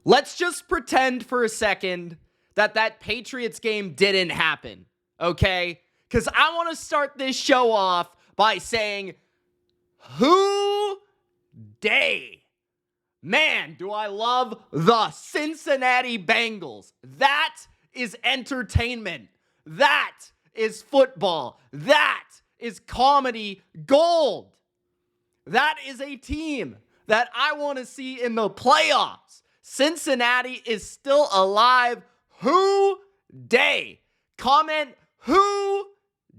Let's just pretend for a second that Patriots game didn't happen, okay? Because I want to start this show off by saying, who day? Man, do I love the Cincinnati Bengals. That is entertainment. That is football. That is comedy gold. That is a team that I want to see in the playoffs. Cincinnati is still alive. Who day? Comment who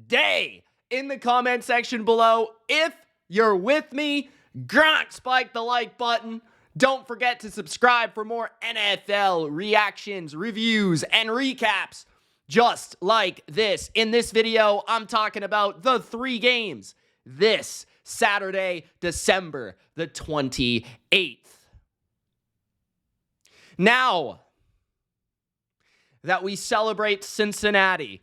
day in the comment section below. If you're with me, grunt, spike the like button. Don't forget to subscribe for more NFL reactions, reviews, and recaps just like this. In this video, I'm talking about the 3 games this Saturday, December the 28th. Now that we celebrate Cincinnati,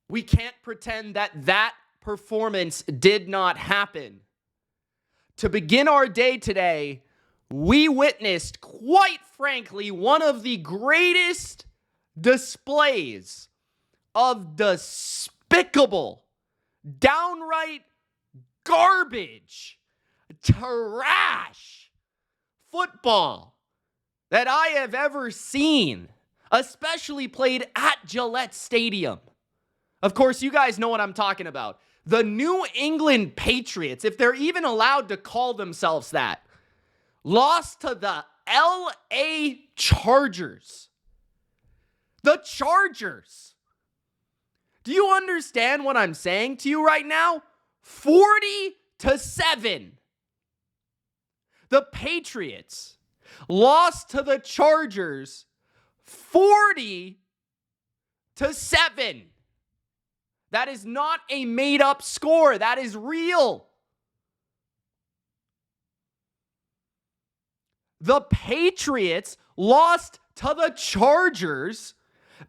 we can't pretend that performance did not happen. To begin our day today, we witnessed, quite frankly, one of the greatest displays of despicable, downright garbage, trash football that I have ever seen, especially played at Gillette Stadium. Of course, you guys know what I'm talking about. The New England Patriots, if they're even allowed to call themselves that, lost to the LA Chargers. The Chargers. Do you understand what I'm saying to you right now? 40-7. The Patriots lost to the Chargers 40-7. That is not a made-up score. That is real. The Patriots lost to the Chargers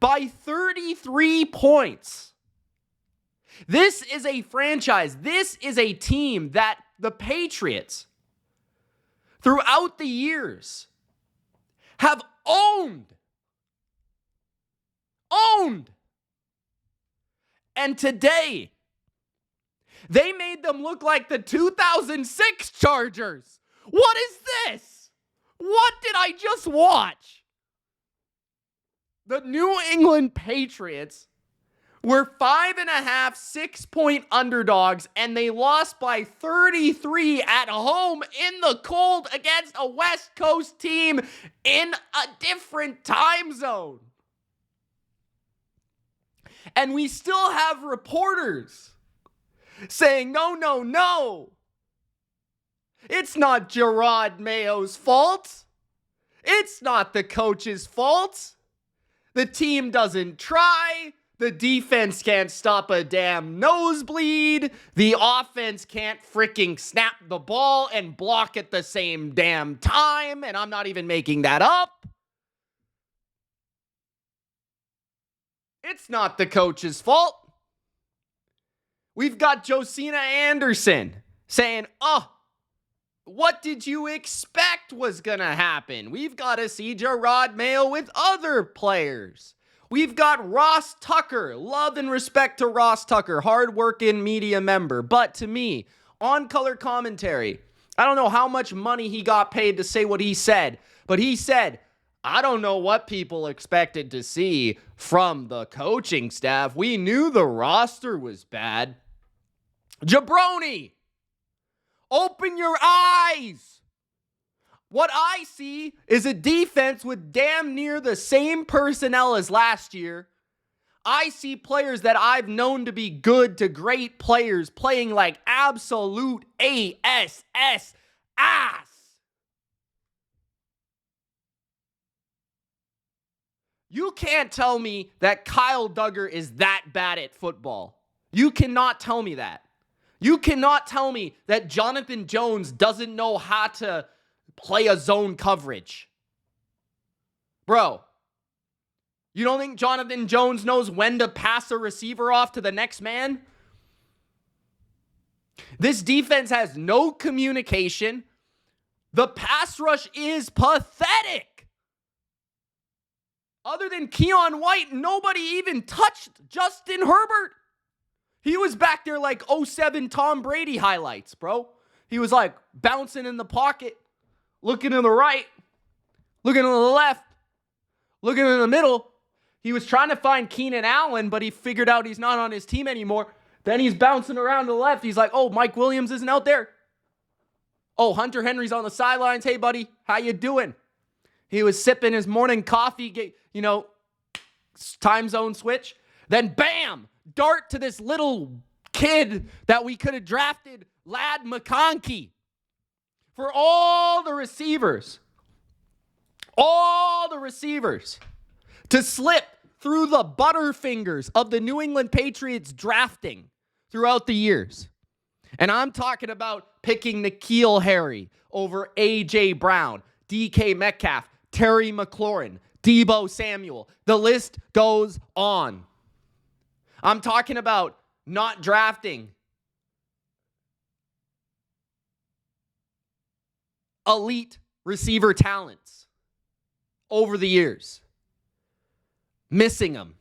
by 33 points. This is a franchise. This is a team that the Patriots, throughout the years, have owned. And today, they made them look like the 2006 Chargers. What is this? What did I just watch? The New England Patriots were 5.5, 6-point underdogs, and they lost by 33 at home in the cold against a West Coast team in a different time zone. And we still have reporters saying, no. It's not Gerard Mayo's fault. It's not the coach's fault. The team doesn't try. The defense can't stop a damn nosebleed. The offense can't freaking snap the ball and block at the same damn time. And I'm not even making that up. It's not the coach's fault. We've got Josina Anderson saying, what did you expect was going to happen? We've got to see Gerard Mayo with other players. We've got Ross Tucker. Love and respect to Ross Tucker, hardworking media member. But to me, on color commentary, I don't know how much money he got paid to say what he said, but he said, I don't know what people expected to see from the coaching staff. We knew the roster was bad. Jabroni, open your eyes. What I see is a defense with damn near the same personnel as last year. I see players that I've known to be good to great players playing like absolute ass. You can't tell me that Kyle Duggar is that bad at football. You cannot tell me that. You cannot tell me that Jonathan Jones doesn't know how to play a zone coverage. Bro, you don't think Jonathan Jones knows when to pass a receiver off to the next man? This defense has no communication. The pass rush is pathetic. Other than Keon White, nobody even touched Justin Herbert. He was back there like 07 Tom Brady highlights, bro. He was like bouncing in the pocket, looking to the right, looking to the left, looking in the middle. He was trying to find Keenan Allen, but he figured out he's not on his team anymore. Then he's bouncing around to the left. He's like, oh, Mike Williams isn't out there. Oh, Hunter Henry's on the sidelines. Hey, buddy, how you doing? He was sipping his morning coffee, time zone switch. Then, bam, dart to this little kid that we could have drafted, Lad McConkey. For all the receivers to slip through the butterfingers of the New England Patriots drafting throughout the years. And I'm talking about picking N'Keal Harry over A.J. Brown, DK Metcalf, Terry McLaurin, Deebo Samuel. The list goes on. I'm talking about not drafting elite receiver talents over the years. Missing them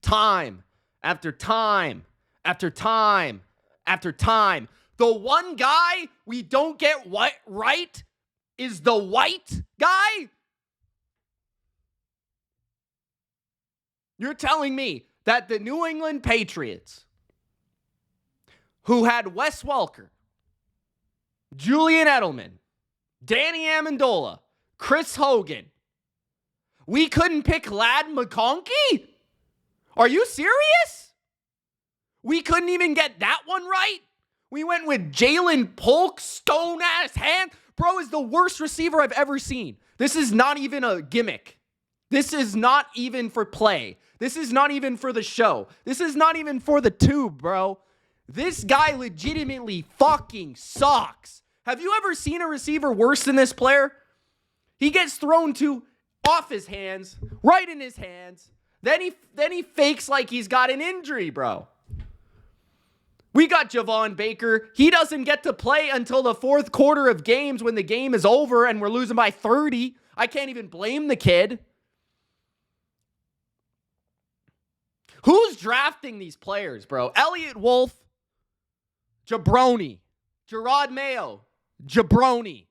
time after time after time after time. The one guy we don't get right is the white guy. You're telling me that the New England Patriots, who had Wes Welker, Julian Edelman, Danny Amendola, Chris Hogan, we couldn't pick Lad McConkey? Are you serious? We couldn't even get that one right? We went with Jalen Polk, stone-ass hand. Bro is the worst receiver I've ever seen. This is not even a gimmick. This is not even for play. This is not even for the show. This is not even for the tube, bro. This guy legitimately fucking sucks. Have you ever seen a receiver worse than this player? He gets thrown to off his hands, right in his hands. Then he fakes like he's got an injury, bro. We got Javon Baker. He doesn't get to play until the fourth quarter of games when the game is over and we're losing by 30. I can't even blame the kid. Who's drafting these players, bro? Elliott Wolf, Jabroni, Gerard Mayo, Jabroni.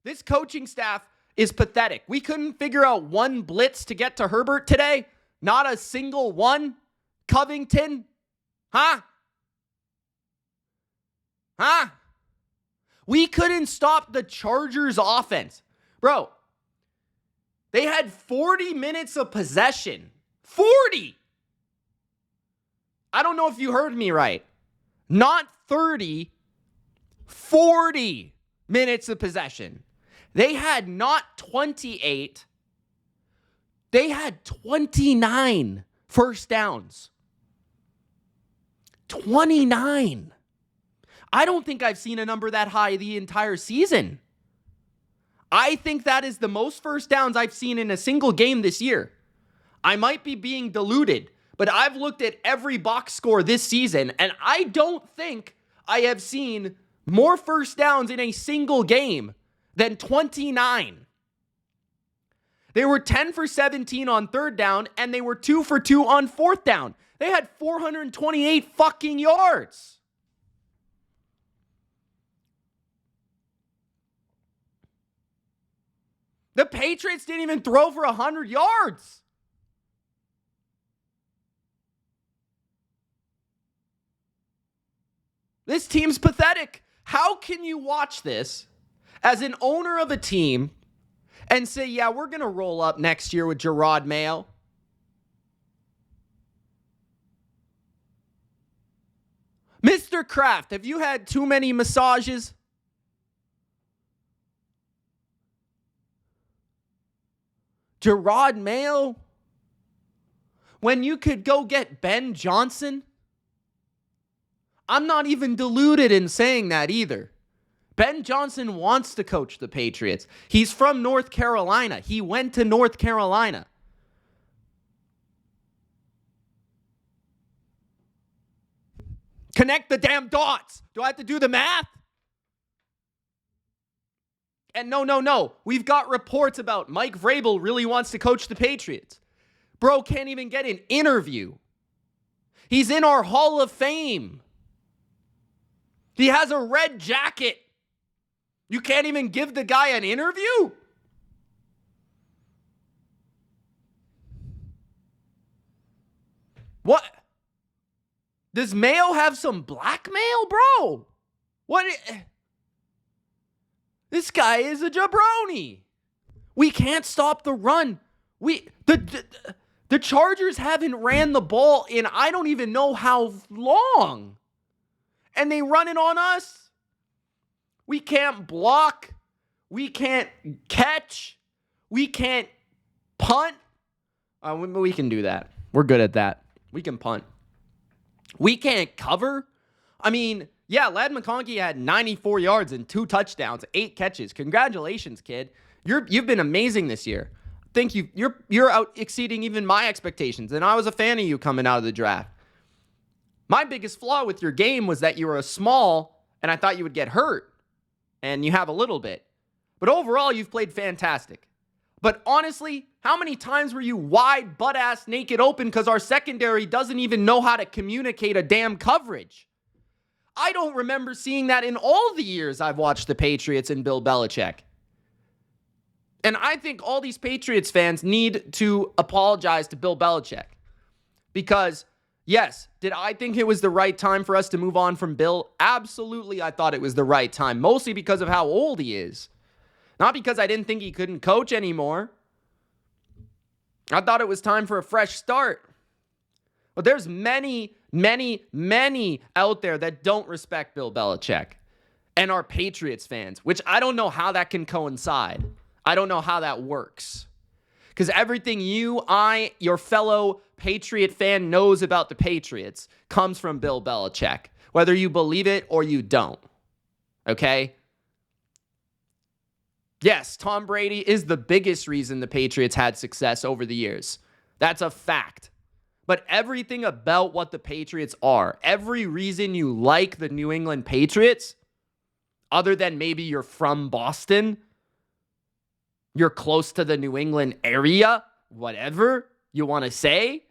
This coaching staff is pathetic. We couldn't figure out one blitz to get to Herbert today. Not a single one. Covington? Huh? We couldn't stop the Chargers offense. Bro, they had 40 minutes of possession. 40! I don't know if you heard me right. Not 30, 40 minutes of possession. They had not 28. They had 29 first downs. 29. I don't think I've seen a number that high the entire season. I think that is the most first downs I've seen in a single game this year. I might be being deluded, but I've looked at every box score this season, and I don't think I have seen more first downs in a single game than 29. They were 10 for 17 on third down, and they were 2 for 2 on fourth down. They had 428 fucking yards. The Patriots didn't even throw for 100 yards. This team's pathetic. How can you watch this as an owner of a team and say, yeah, we're going to roll up next year with Gerard Mayo? Mr. Kraft, have you had too many massages? Gerard Mayo? When you could go get Ben Johnson? I'm not even deluded in saying that either. Ben Johnson wants to coach the Patriots. He's from North Carolina. He went to North Carolina. Connect the damn dots. Do I have to do the math? And no. We've got reports about Mike Vrabel really wants to coach the Patriots. Bro can't even get an interview. He's in our Hall of Fame. He has a red jacket. You can't even give the guy an interview? What? Does Mayo have some blackmail, bro? What? This guy is a jabroni. We can't stop the run. The Chargers haven't ran the ball in I don't even know how long. And they run it on us. We can't block. We can't catch. We can't punt. We can do that. We're good at that. We can punt. We can't cover. I mean, yeah, Ladd McConkey had 94 yards and 2 touchdowns, 8 catches. Congratulations, kid. You've been amazing this year. I think you're out exceeding even my expectations, and I was a fan of you coming out of the draft. My biggest flaw with your game was that you were a small, and I thought you would get hurt, and you have a little bit. But overall, you've played fantastic. But honestly, how many times were you wide, butt-ass, naked open because our secondary doesn't even know how to communicate a damn coverage? I don't remember seeing that in all the years I've watched the Patriots and Bill Belichick. And I think all these Patriots fans need to apologize to Bill Belichick. Because, yes, did I think it was the right time for us to move on from Bill? Absolutely, I thought it was the right time. Mostly because of how old he is. Not because I didn't think he couldn't coach anymore. I thought it was time for a fresh start. But there's many out there that don't respect Bill Belichick and are Patriots fans, which I don't know how that can coincide. I don't know how that works. Because everything your fellow Patriot fan knows about the Patriots comes from Bill Belichick, whether you believe it or you don't. Okay? Yes, Tom Brady is the biggest reason the Patriots had success over the years. That's a fact. But everything about what the Patriots are, every reason you like the New England Patriots, other than maybe you're from Boston, you're close to the New England area, whatever you want to say,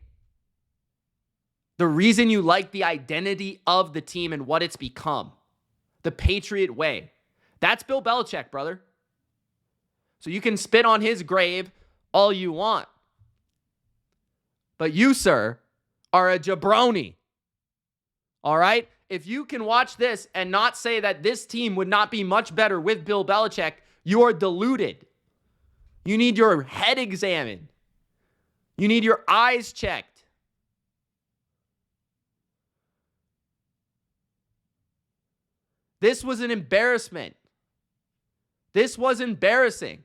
the reason you like the identity of the team and what it's become, the Patriot way, that's Bill Belichick, brother. So you can spit on his grave all you want. But you, sir, are a jabroni. All right? If you can watch this and not say that this team would not be much better with Bill Belichick, you are deluded. You need your head examined. You need your eyes checked. This was an embarrassment. This was embarrassing.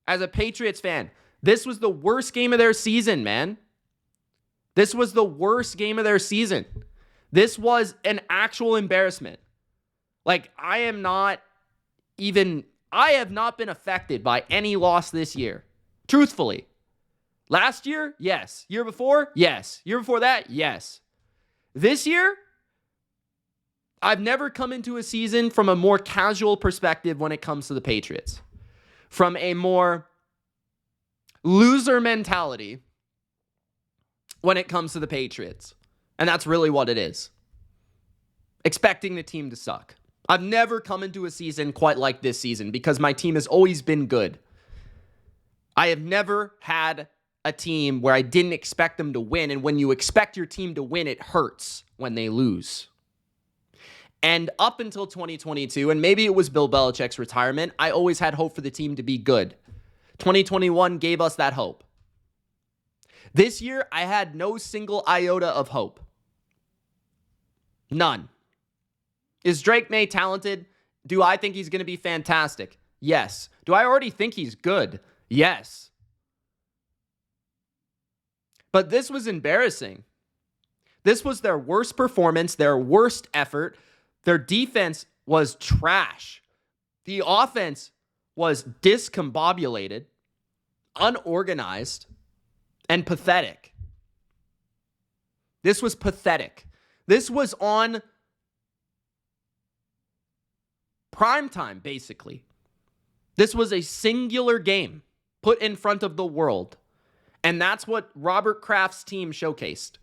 As a Patriots fan, this was the worst game of their season, man. This was the worst game of their season. This was an actual embarrassment. Like, I have not been affected by any loss this year. Truthfully. Last year, yes. Year before, yes. Year before that, yes. This year, I've never come into a season from a more casual perspective when it comes to the Patriots. From a more loser mentality when it comes to the Patriots. And that's really what it is. Expecting the team to suck. I've never come into a season quite like this season because my team has always been good. I have never had a team where I didn't expect them to win. And when you expect your team to win, it hurts when they lose. And up until 2022, and maybe it was Bill Belichick's retirement, I always had hope for the team to be good. 2021 gave us that hope. This year, I had no single iota of hope. None. Is Drake May talented? Do I think he's going to be fantastic? Yes. Do I already think he's good? Yes. But this was embarrassing. This was their worst performance, their worst effort. Their defense was trash. The offense was discombobulated, unorganized, and pathetic. This was pathetic. This was on primetime, basically. This was a singular game put in front of the world. And that's what Robert Kraft's team showcased.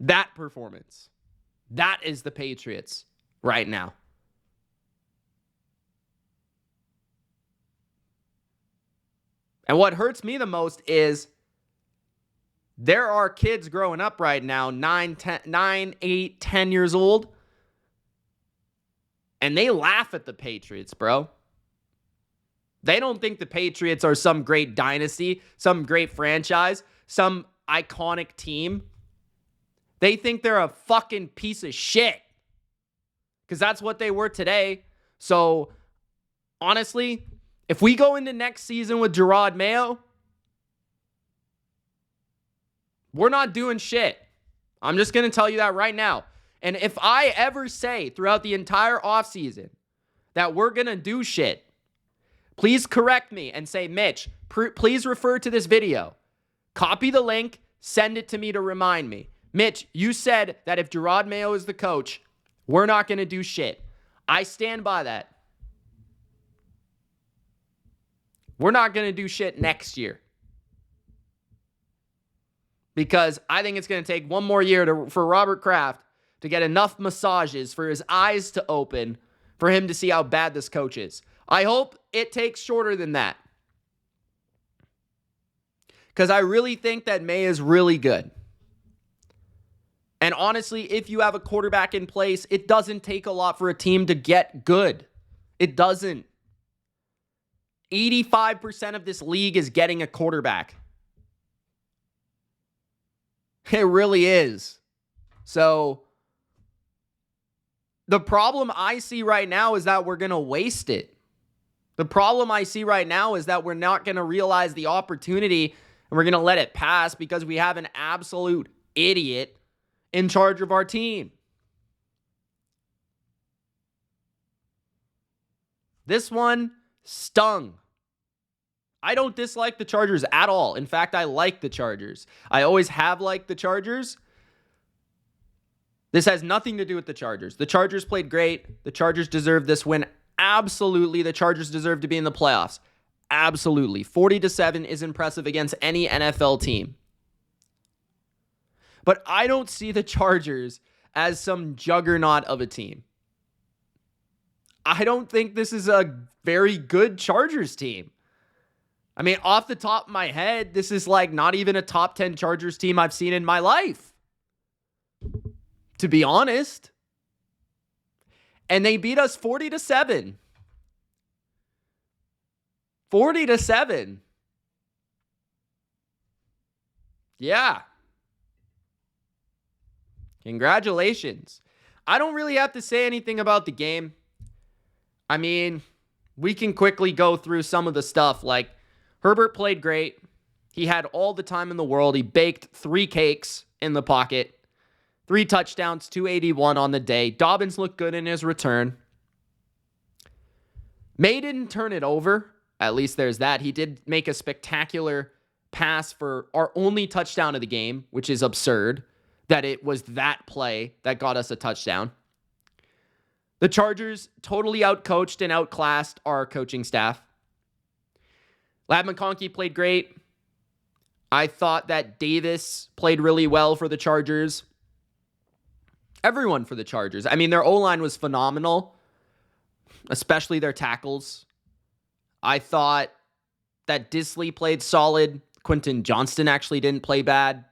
That performance. That is the Patriots right now. And what hurts me the most is there are kids growing up right now, 9, 8, 10 years old, and they laugh at the Patriots, bro. They don't think the Patriots are some great dynasty, some great franchise, some iconic team. They think they're a fucking piece of shit. Because that's what they were today. So, honestly, if we go into next season with Gerard Mayo, we're not doing shit. I'm just going to tell you that right now. And if I ever say throughout the entire offseason that we're going to do shit, please correct me and say, Mitch, please refer to this video. Copy the link, send it to me to remind me. Mitch, you said that if Gerard Mayo is the coach, we're not going to do shit. I stand by that. We're not going to do shit next year. Because I think it's going to take one more year for Robert Kraft to get enough massages for his eyes to open for him to see how bad this coach is. I hope it takes shorter than that. Because I really think that May is really good. And honestly, if you have a quarterback in place, it doesn't take a lot for a team to get good. It doesn't. 85% of this league is getting a quarterback. It really is. So, the problem I see right now is that we're going to waste it. The problem I see right now is that we're not going to realize the opportunity and we're going to let it pass because we have an absolute idiot in charge of our team. This one stung. I don't dislike the Chargers at all. In fact, I like the Chargers. I always have liked the Chargers. This has nothing to do with the Chargers. The Chargers played great. The Chargers deserve this win. Absolutely. The Chargers deserve to be in the playoffs. Absolutely. 40-7 is impressive against any NFL team. But I don't see the Chargers as some juggernaut of a team. I don't think this is a very good Chargers team. I mean, off the top of my head, this is like not even a top 10 Chargers team I've seen in my life. To be honest. And they beat us 40-7. 40-7. Yeah. Congratulations. I don't really have to say anything about the game. I mean, we can quickly go through some of the stuff. Like, Herbert played great. He had all the time in the world. He baked 3 cakes in the pocket. 3 touchdowns, 281 on the day. Dobbins looked good in his return. May didn't turn it over. At least there's that. He did make a spectacular pass for our only touchdown of the game, which is absurd that it was that play that got us a touchdown. The Chargers totally outcoached and outclassed our coaching staff. Ladd McConkey played great. I thought that Davis played really well for the Chargers. Everyone for the Chargers. I mean, their O-line was phenomenal, especially their tackles. I thought that Disley played solid. Quentin Johnston actually didn't play bad.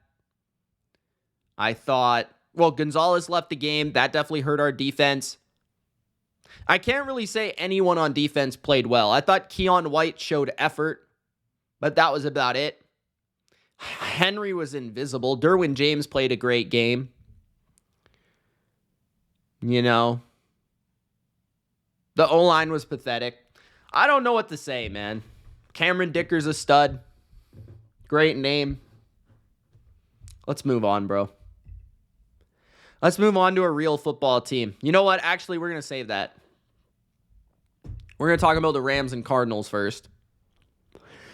I thought, well, Gonzalez left the game. That definitely hurt our defense. I can't really say anyone on defense played well. I thought Keon White showed effort, but that was about it. Henry was invisible. Derwin James played a great game. You know, the O-line was pathetic. I don't know what to say, man. Cameron Dicker's a stud. Great name. Let's move on, bro. Let's move on to a real football team. You know what? Actually, we're going to save that. We're going to talk about the Rams and Cardinals first.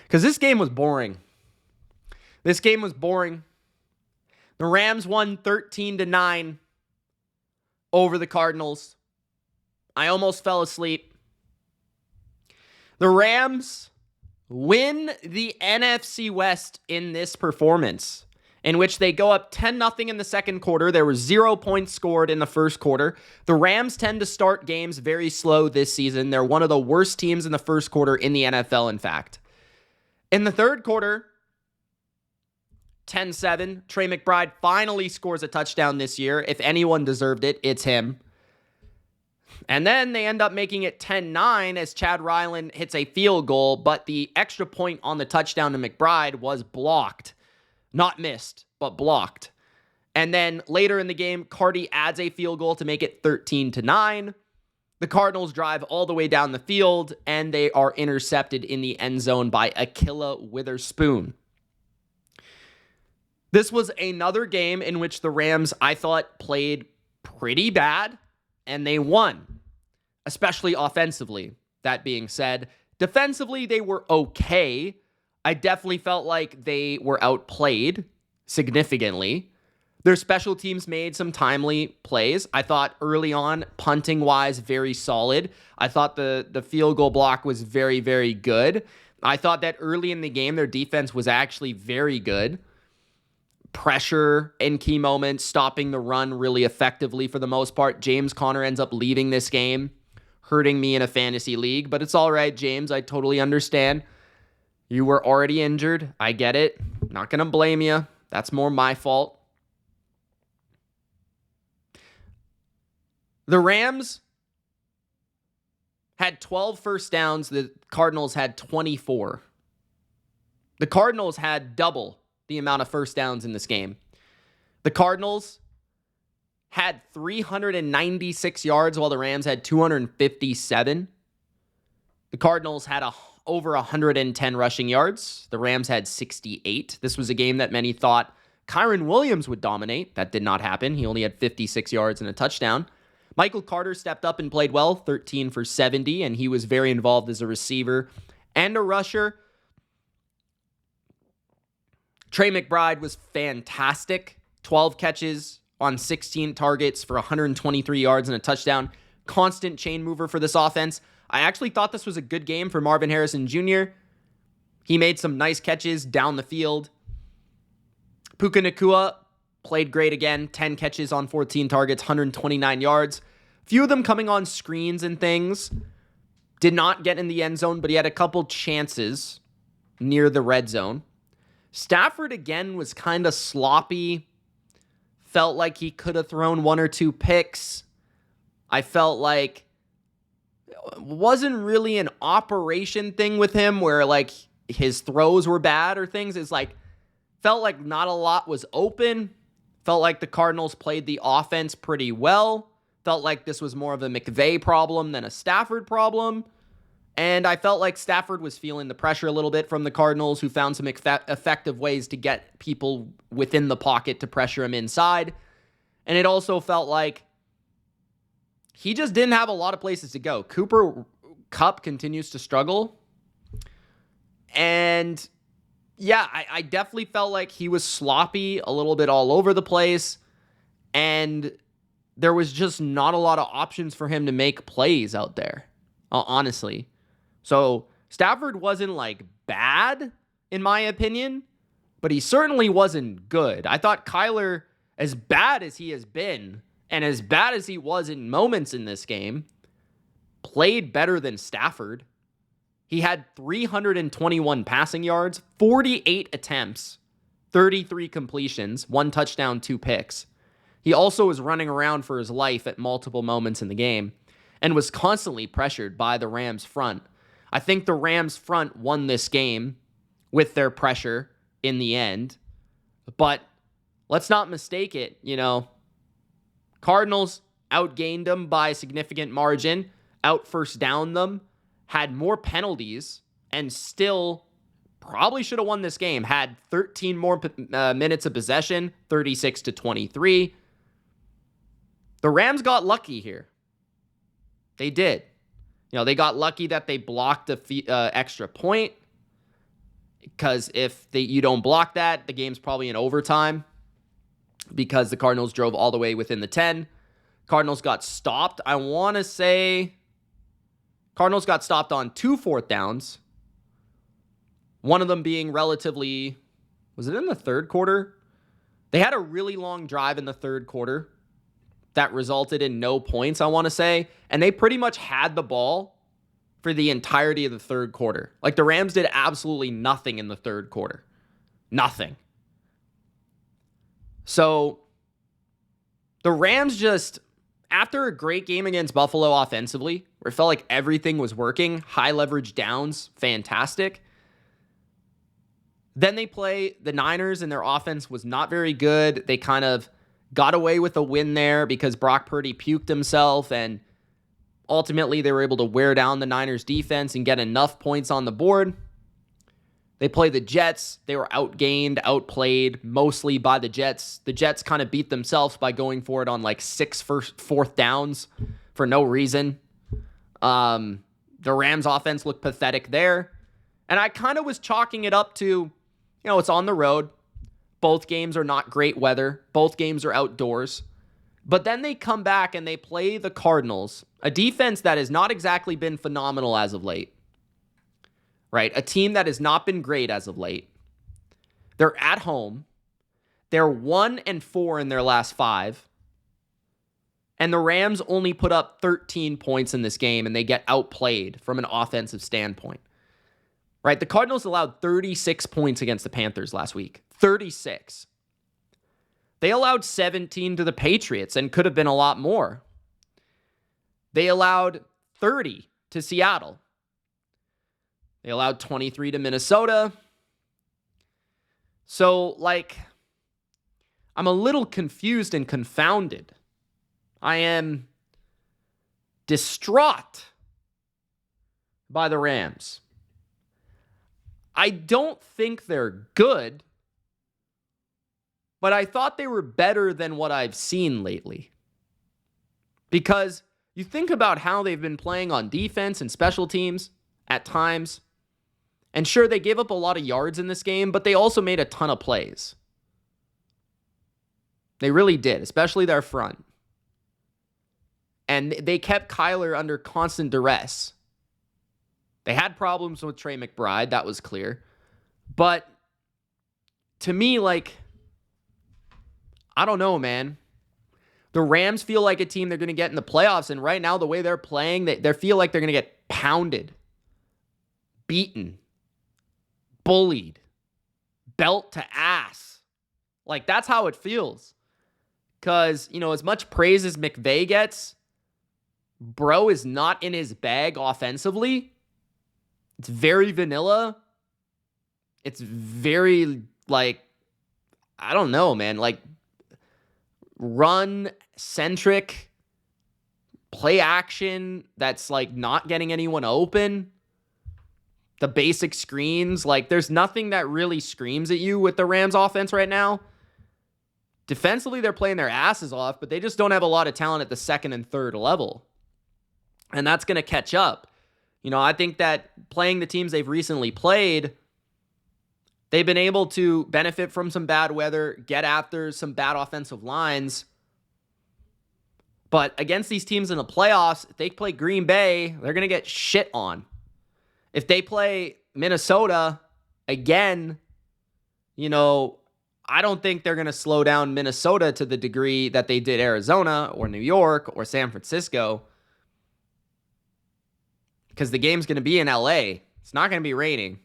Because this game was boring. This game was boring. The Rams won 13-9 over the Cardinals. I almost fell asleep. The Rams win the NFC West in this performance, in which they go up 10-0 in the second quarter. There were 0 points scored in the first quarter. The Rams tend to start games very slow this season. They're one of the worst teams in the first quarter in the NFL, in fact. In the third quarter, 10-7, Trey McBride finally scores a touchdown this year. If anyone deserved it, it's him. And then they end up making it 10-9 as Chad Ryland hits a field goal, but the extra point on the touchdown to McBride was blocked. Not missed, but blocked. And then later in the game, Cardi adds a field goal to make it 13-9. The Cardinals drive all the way down the field, and they are intercepted in the end zone by Akilla Witherspoon. This was another game in which the Rams, I thought, played pretty bad, and they won, especially offensively. That being said, defensively, they were okay. I definitely felt like they were outplayed significantly. Their special teams made some timely plays. I thought early on, punting-wise, very solid. I thought the field goal block was very, very good. I thought that early in the game, their defense was actually very good. Pressure in key moments, stopping the run really effectively for the most part. James Conner ends up leaving this game, hurting me in a fantasy league. But it's all right, James. I totally understand. You were already injured. I get it. Not going to blame you. That's more my fault. The Rams had 12 first downs. The Cardinals had 24. The Cardinals had double the amount of first downs in this game. The Cardinals had 396 yards while the Rams had 257. The Cardinals had over 110 rushing yards. The Rams had 68. This was a game that many thought Kyren Williams would dominate. That did not happen. He only had 56 yards and a touchdown. Michael Carter stepped up and played well, 13 for 70, and he was very involved as a receiver and a rusher. Trey McBride was fantastic. 12 catches on 16 targets for 123 yards and a touchdown. Constant chain mover for this offense. I actually thought this was a good game for Marvin Harrison Jr. He made some nice catches down the field. Puka Nacua played great again. 10 catches on 14 targets, 129 yards. Few of them coming on screens and things. Did not get in the end zone, but he had a couple chances near the red zone. Stafford, again, was kind of sloppy. Felt like he could have thrown 1 or 2 picks. I felt like it wasn't really an operation thing with him where, like, his throws were bad or things. It's like, felt like not a lot was open. Felt like the Cardinals played the offense pretty well. Felt like this was more of a McVay problem than a Stafford problem. And I felt like Stafford was feeling the pressure a little bit from the Cardinals, who found some effective ways to get people within the pocket to pressure him inside. And it also felt like he just didn't have a lot of places to go. Cooper Kupp continues to struggle. And yeah, I definitely felt like he was sloppy, a little bit all over the place. And there was just not a lot of options for him to make plays out there, honestly. So Stafford wasn't like bad, in my opinion, but he certainly wasn't good. I thought Kyler, as bad as he has been, and as bad as he was in moments in this game, played better than Stafford. He had 321 passing yards, 48 attempts, 33 completions, 1 touchdown, 2 picks. He also was running around for his life at multiple moments in the game and was constantly pressured by the Rams front. I think the Rams front won this game with their pressure in the end. But let's not mistake it, Cardinals outgained them by a significant margin, out first down them, had more penalties, and still probably should have won this game. Had 13 more minutes of possession, 36-23. The Rams got lucky here. They did. They got lucky that they blocked the extra point, because if you don't block that, the game's probably in overtime, because the Cardinals drove all the way within the 10. Cardinals got stopped. I want to say Cardinals got stopped on 2 fourth downs. One of them being relatively, was it in the third quarter? They had a really long drive in the third quarter that resulted in no points, I want to say. And they pretty much had the ball for the entirety of the third quarter. Like, the Rams did absolutely nothing in the third quarter. Nothing. So, the Rams just, after a great game against Buffalo offensively, where it felt like everything was working, high leverage downs, fantastic. Then they play the Niners, and their offense was not very good. They kind of got away with a win there because Brock Purdy puked himself, and ultimately they were able to wear down the Niners defense and get enough points on the board. They play the Jets. They were outgained, outplayed, mostly by the Jets. The Jets kind of beat themselves by going for it on like 6 fourth downs for no reason. The Rams offense looked pathetic there. And I kind of was chalking it up to, it's on the road. Both games are not great weather. Both games are outdoors. But then they come back and they play the Cardinals, a defense that has not exactly been phenomenal as of late. Right? A team that has not been great as of late. They're at home. They're 1-4 in their last 5. And the Rams only put up 13 points in this game, and they get outplayed from an offensive standpoint. Right? The Cardinals allowed 36 points against the Panthers last week. 36. They allowed 17 to the Patriots and could have been a lot more. They allowed 30 to Seattle. They allowed 23 to Minnesota. So, I'm a little confused and confounded. I am distraught by the Rams. I don't think they're good, but I thought they were better than what I've seen lately. Because you think about how they've been playing on defense and special teams at times. And sure, they gave up a lot of yards in this game, but they also made a ton of plays. They really did, especially their front. And they kept Kyler under constant duress. They had problems with Trey McBride, that was clear. But to me, I don't know, man. The Rams feel like a team they're going to get in the playoffs, and right now, the way they're playing, they feel like they're going to get pounded, beaten, bullied, belt to ass. That's how it feels. Because, as much praise as McVay gets, bro is not in his bag offensively. It's very vanilla. It's very, I don't know, man. Run-centric, play action that's, not getting anyone open. The basic screens. There's nothing that really screams at you with the Rams offense right now. Defensively, they're playing their asses off, but they just don't have a lot of talent at the second and third level. And that's going to catch up. I think that playing the teams they've recently played, they've been able to benefit from some bad weather, get after some bad offensive lines. But against these teams in the playoffs, if they play Green Bay, they're going to get shit on. If they play Minnesota again, I don't think they're going to slow down Minnesota to the degree that they did Arizona or New York or San Francisco. Because the game's going to be in LA. It's not going to be raining.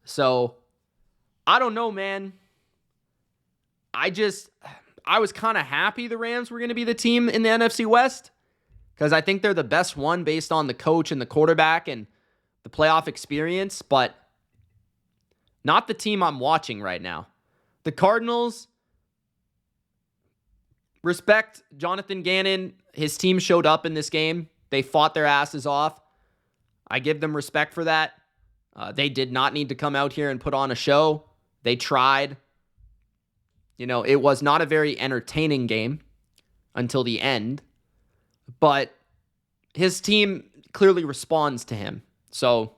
So, I don't know, man. I was kind of happy the Rams were going to be the team in the NFC West. Because I think they're the best one based on the coach and the quarterback and the playoff experience. But not the team I'm watching right now. The Cardinals, respect Jonathan Gannon. His team showed up in this game. They fought their asses off. I give them respect for that. They did not need to come out here and put on a show. They tried. It was not a very entertaining game until the end. But his team clearly responds to him. So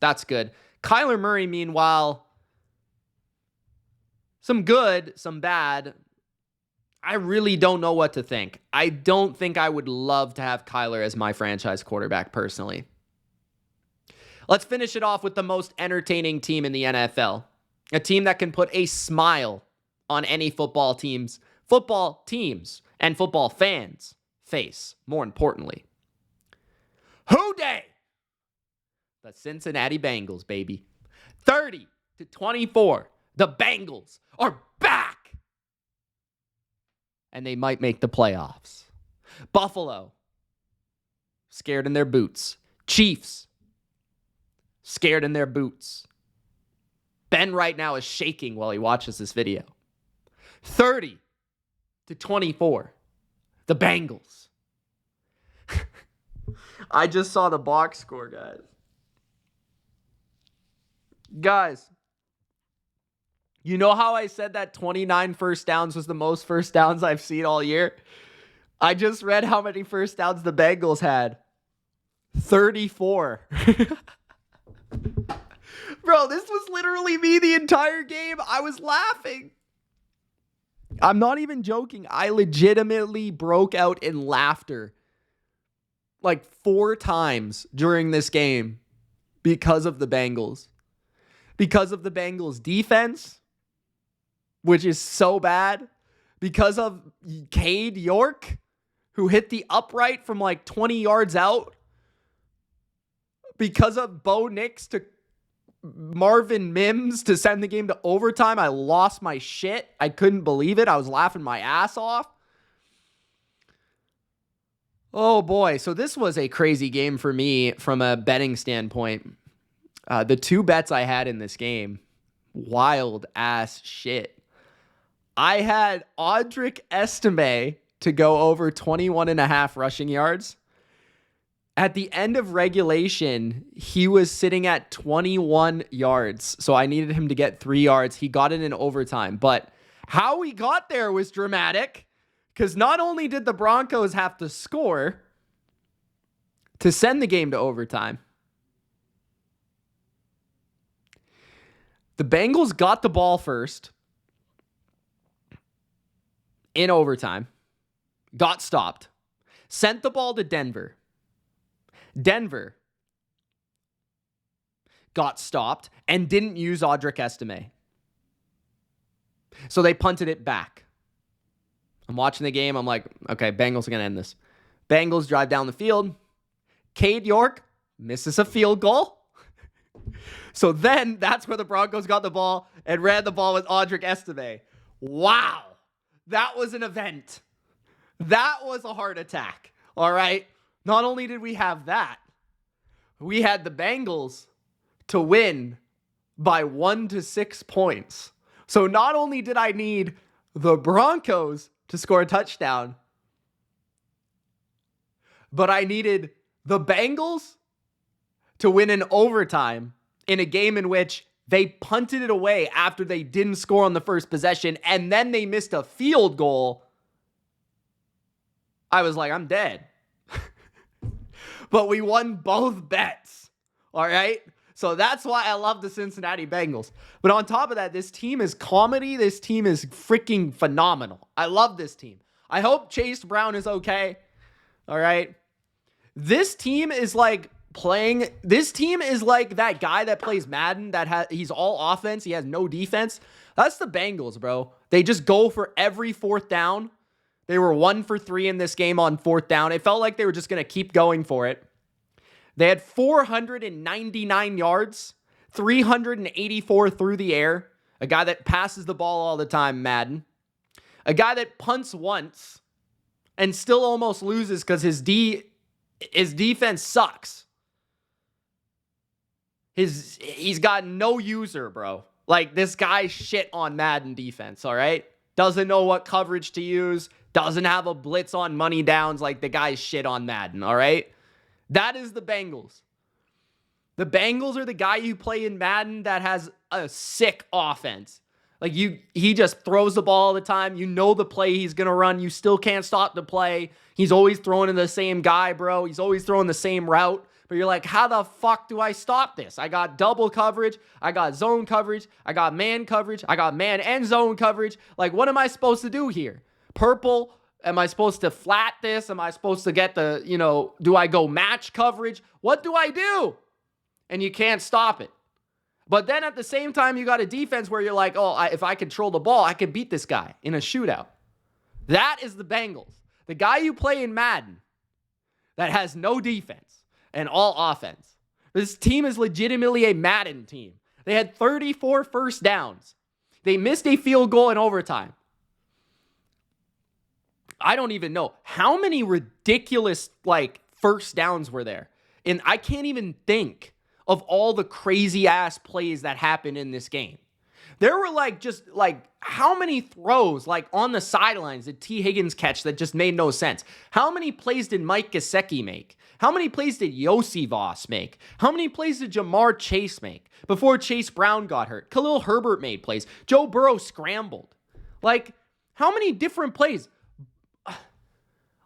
that's good. Kyler Murray, meanwhile, some good, some bad. I really don't know what to think. I don't think I would love to have Kyler as my franchise quarterback personally. Let's finish it off with the most entertaining team in the NFL. A team that can put a smile on any football teams, and football fans' face, more importantly. Who dey? The Cincinnati Bengals, baby. 30-24. The Bengals are back. And they might make the playoffs. Buffalo, scared in their boots. Chiefs, scared in their boots. Ben right now is shaking while he watches this video. 30-24. The Bengals. I just saw the box score, guys. Guys, you know how I said that 29 first downs was the most first downs I've seen all year? I just read how many first downs the Bengals had. 34. Bro, this was literally me the entire game. I was laughing. I'm not even joking. I legitimately broke out in laughter like 4 times during this game because of the Bengals. Because of the Bengals defense, which is so bad. Because of Cade York, who hit the upright from like 20 yards out. Because of Bo Nix to Marvin Mims to send the game to overtime. I lost my shit. I couldn't believe it. I was laughing my ass off. Oh boy. So this was a crazy game for me from a betting standpoint. The 2 bets I had in this game, wild ass shit. I had Audric Estime to go over 21.5 rushing yards. At the end of regulation, he was sitting at 21 yards. So I needed him to get 3 yards. He got it in overtime. But how he got there was dramatic. Because not only did the Broncos have to score to send the game to overtime, the Bengals got the ball first in overtime, got stopped, sent the ball to Denver. Denver got stopped and didn't use Audric Estime. So they punted it back. I'm watching the game. I'm like, okay, Bengals are going to end this. Bengals drive down the field. Cade York misses a field goal. So then that's where the Broncos got the ball and ran the ball with Audric Estime. Wow. That was an event. That was a heart attack. All right. Not only did we have that, we had the Bengals to win by 1 to 6 points. So not only did I need the Broncos to score a touchdown, but I needed the Bengals to win in overtime in a game in which they punted it away after they didn't score on the first possession, and then they missed a field goal. I was like, I'm dead. But we won both bets. All right? So that's why I love the Cincinnati Bengals. But on top of that, this team is comedy. This team is freaking phenomenal. I love this team. I hope Chase Brown is okay. All right? This team is like that guy that plays Madden he's all offense. He has no defense. That's the Bengals, bro. They just go for every 4th down. They were 1 for 3 in this game on 4th down. It felt like they were just going to keep going for it. They had 499 yards, 384 through the air. A guy that passes the ball all the time, Madden. A guy that punts once and still almost loses because his defense sucks. He's got no user, bro. Like, this guy's shit on Madden defense, all right? Doesn't know what coverage to use. Doesn't have a blitz on money downs like the guy's shit on Madden, all right? That is the Bengals. The Bengals are the guy you play in Madden that has a sick offense. Like, he just throws the ball all the time. You know the play he's going to run. You still can't stop the play. He's always throwing to the same guy, bro. He's always throwing the same route. But you're like, how the fuck do I stop this? I got double coverage. I got zone coverage. I got man coverage. I got man and zone coverage. Like, what am I supposed to do here? purple? Am I supposed to flat this? Am I supposed to get the, do I go match coverage? What do I do? And you can't stop it. But then at the same time, you got a defense where you're like, if I control the ball, I could beat this guy in a shootout. That is the Bengals. The guy you play in Madden that has no defense and all offense. This team is legitimately a Madden team. They had 34 first downs. They missed a field goal in overtime. I don't even know how many ridiculous first downs were there. And I can't even think of all the crazy ass plays that happened in this game. There were how many throws on the sidelines did T. Higgins catch that just made no sense? How many plays did Mike Gesicki make? How many plays did Yossi Voss make? How many plays did Jamar Chase make before Chase Brown got hurt? Khalil Herbert made plays. Joe Burrow scrambled. How many different plays?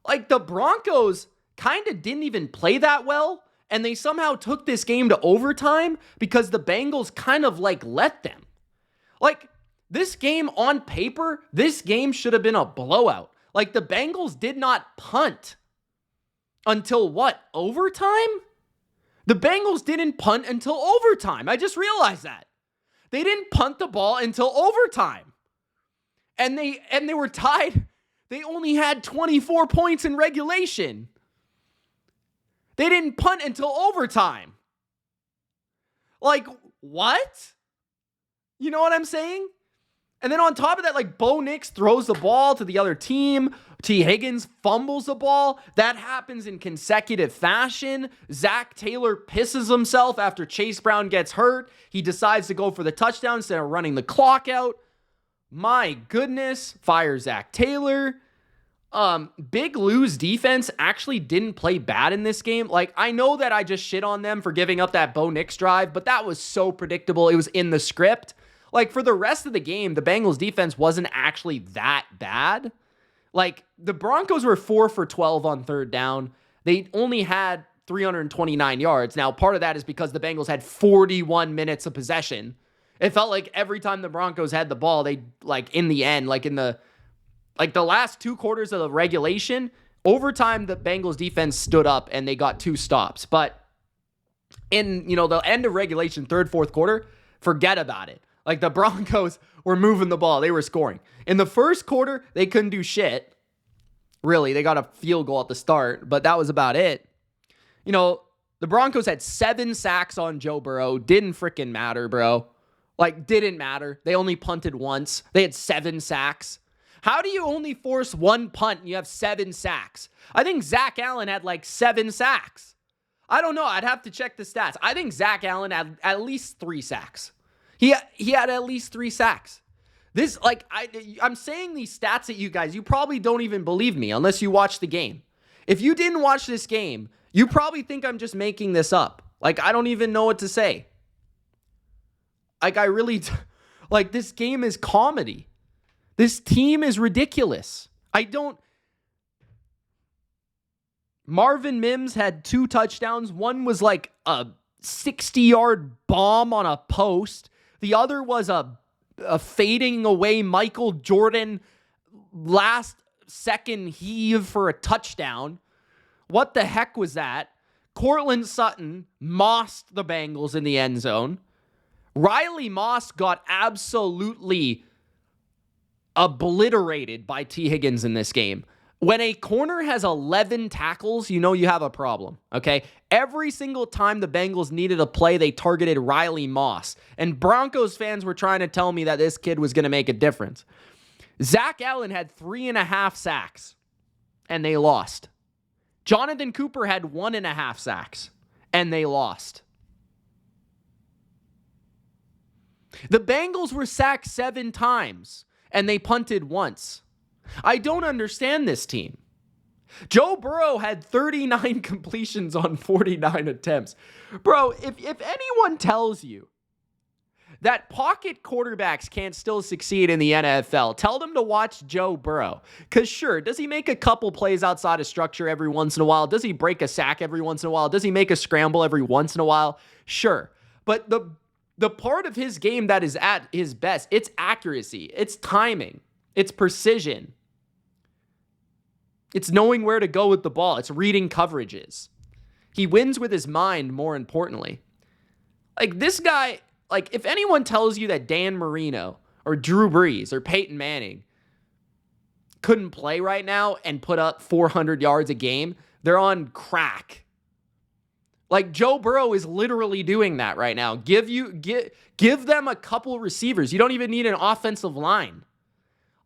The Broncos kind of didn't even play that well, and they somehow took this game to overtime because the Bengals kind of let them. This game on paper, this game should have been a blowout. The Bengals did not punt until what? Overtime? The Bengals didn't punt until overtime. I just realized that. They didn't punt the ball until overtime. And they were tied. They only had 24 points in regulation. They didn't punt until overtime. What? You know what I'm saying? And then on top of that, Bo Nix throws the ball to the other team. T. Higgins fumbles the ball. That happens in consecutive fashion. Zach Taylor pisses himself after Chase Brown gets hurt. He decides to go for the touchdown instead of running the clock out. My goodness. Fire Zach Taylor. Big Lou's defense actually didn't play bad in this game. I know that I just shit on them for giving up that Bo Nix drive, but that was so predictable. It was in the script. For the rest of the game, the Bengals defense wasn't actually that bad. The Broncos were 4 for 12 on third down. They only had 329 yards. Now, part of that is because the Bengals had 41 minutes of possession. It felt like every time the Broncos had the ball, they, in the end, in the last 2 quarters of the regulation, overtime, the Bengals defense stood up and they got 2 stops. But in, the end of regulation, third, fourth quarter, forget about it. The Broncos were moving the ball. They were scoring. In the first quarter, they couldn't do shit. Really, they got a field goal at the start, but that was about it. The Broncos had 7 sacks on Joe Burrow. Didn't freaking matter, bro. Didn't matter. They only punted once. They had 7 sacks. How do you only force 1 punt and you have 7 sacks? I think Zach Allen had 7 sacks. I don't know. I'd have to check the stats. I think Zach Allen had at least 3 sacks. He had at least 3 sacks. This, I'm saying these stats at you guys, you probably don't even believe me unless you watch the game. If you didn't watch this game, you probably think I'm just making this up. I don't even know what to say. I really, this game is comedy. This team is ridiculous. Marvin Mims had 2 touchdowns. One was a 60-yard bomb on a post. The other was a fading away Michael Jordan last second heave for a touchdown. What the heck was that? Cortland Sutton mossed the Bengals in the end zone. Riley Moss got absolutely obliterated by T. Higgins in this game. When a corner has 11 tackles, you know you have a problem, okay? Every single time the Bengals needed a play, they targeted Riley Moss. And Broncos fans were trying to tell me that this kid was going to make a difference. Zach Allen had 3.5 sacks, and they lost. Jonathan Cooper had 1.5 sacks, and they lost. The Bengals were sacked 7 times, and they punted once. I don't understand this team. Joe Burrow had 39 completions on 49 attempts. Bro, if anyone tells you that pocket quarterbacks can't still succeed in the NFL, tell them to watch Joe Burrow. Because sure, does he make a couple plays outside of structure every once in a while? Does he break a sack every once in a while? Does he make a scramble every once in a while? Sure. But the part of his game that is at his best, it's accuracy, it's timing, it's precision. It's knowing where to go with the ball. It's reading coverages. He wins with his mind, more importantly. Like, this guy, like, if anyone tells you that Dan Marino or Drew Brees or Peyton Manning couldn't play right now and put up 400 yards a game, they're on crack. Like, Joe Burrow is literally doing that right now. Give them a couple receivers. You don't even need an offensive line.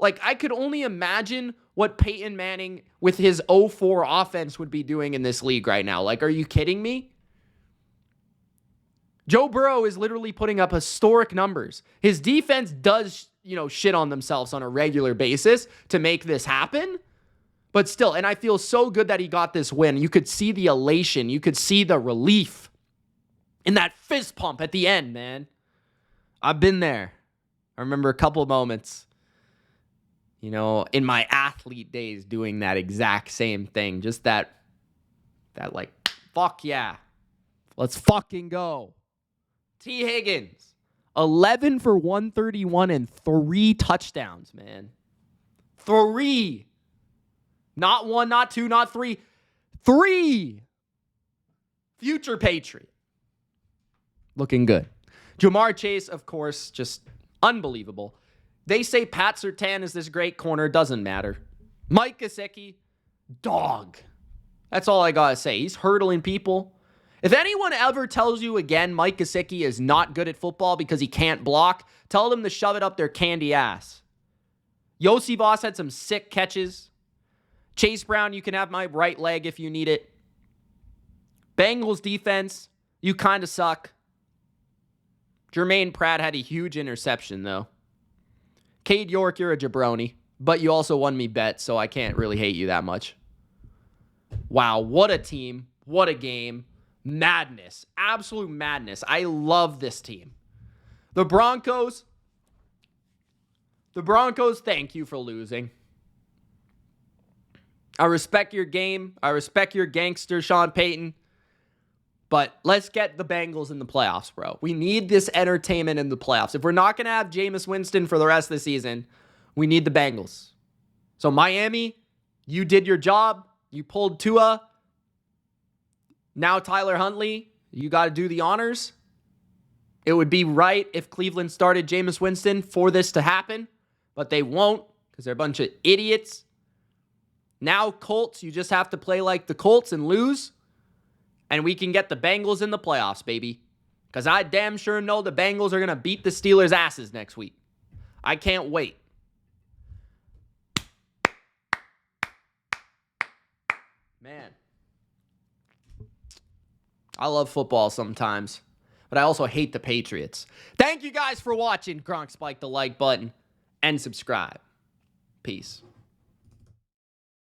Like, I could only imagine what Peyton Manning with his 0-4 offense would be doing in this league right now. Like, are you kidding me? Joe Burrow is literally putting up historic numbers. His defense does, shit on themselves on a regular basis to make this happen. But still, and I feel so good that he got this win. You could see the elation. You could see the relief in that fist pump at the end, man. I've been there. I remember a couple of moments, in my athlete days doing that exact same thing. Just that like, fuck yeah. Let's fucking go. T. Higgins, 11 for 131 and 3 touchdowns, man. 3. Not 1, not 2, not 3. 3. Future Patriot. Looking good. Jamar Chase, of course, just unbelievable. They say Pat Surtain is this great corner. Doesn't matter. Mike Gesicki, dog. That's all I got to say. He's hurdling people. If anyone ever tells you again Mike Gesicki is not good at football because he can't block, tell them to shove it up their candy ass. Yossi Voss had some sick catches. Chase Brown, you can have my right leg if you need it. Bengals defense, you kind of suck. Jermaine Pratt had a huge interception, though. Cade York, you're a jabroni, but you also won me bets, so I can't really hate you that much. Wow, what a team. What a game. Madness. Absolute madness. I love this team. The Broncos, thank you for losing. I respect your game. I respect your gangster, Sean Payton. But let's get the Bengals in the playoffs, bro. We need this entertainment in the playoffs. If we're not going to have Jameis Winston for the rest of the season, we need the Bengals. So Miami, you did your job. You pulled Tua. Now Tyler Huntley, you got to do the honors. It would be right if Cleveland started Jameis Winston for this to happen, but they won't because they're a bunch of idiots. Now Colts, you just have to play like the Colts and lose. And we can get the Bengals in the playoffs, baby. Because I damn sure know the Bengals are going to beat the Steelers' asses next week. I can't wait. Man. I love football sometimes. But I also hate the Patriots. Thank you guys for watching. Gronk, spike the like button and subscribe. Peace.